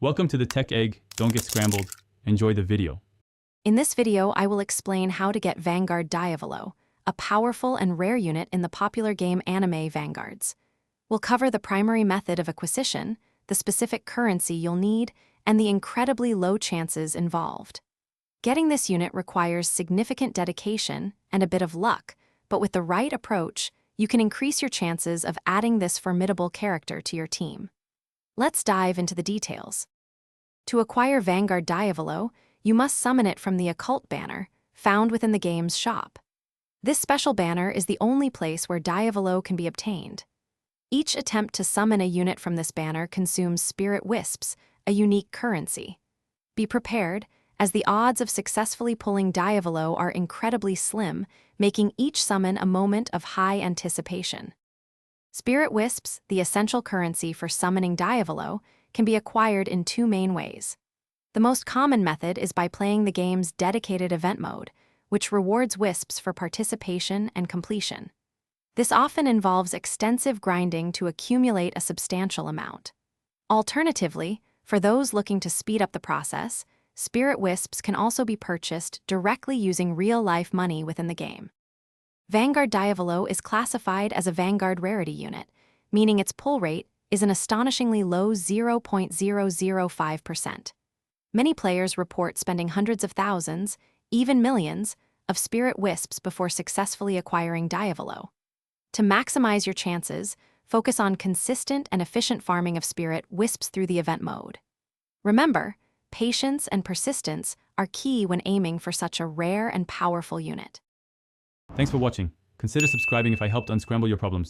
Welcome to the Tech Egg. Don't get scrambled. Enjoy the video. In this video, I will explain how to get Vanguard Diavolo, a powerful and rare unit in the popular game anime Vanguards. We'll cover the primary method of acquisition, the specific currency you'll need, and the incredibly low chances involved. Getting this unit requires significant dedication and a bit of luck, but with the right approach, you can increase your chances of adding this formidable character to your team. Let's dive into the details. To acquire Vanguard Diavolo, you must summon it from the occult banner, found within the game's shop. This special banner is the only place where Diavolo can be obtained. Each attempt to summon a unit from this banner consumes spirit wisps, a unique currency. Be prepared, as the odds of successfully pulling Diavolo are incredibly slim, making each summon a moment of high anticipation. Spirit wisps, the essential currency for summoning Diavolo, can be acquired in two main ways. The most common method is by playing the game's dedicated event mode, which rewards wisps for participation and completion. This often involves extensive grinding to accumulate a substantial amount. Alternatively, for those looking to speed up the process, spirit wisps can also be purchased directly using real-life money within the game. Vanguard Diavolo is classified as a Vanguard rarity unit, meaning its pull rate is an astonishingly low 0.005%. Many players report spending hundreds of thousands, even millions, of spirit wisps before successfully acquiring Diavolo. To maximize your chances, focus on consistent and efficient farming of spirit wisps through the event mode. Remember, patience and persistence are key when aiming for such a rare and powerful unit. Thanks for watching. Consider subscribing if I helped unscramble your problems.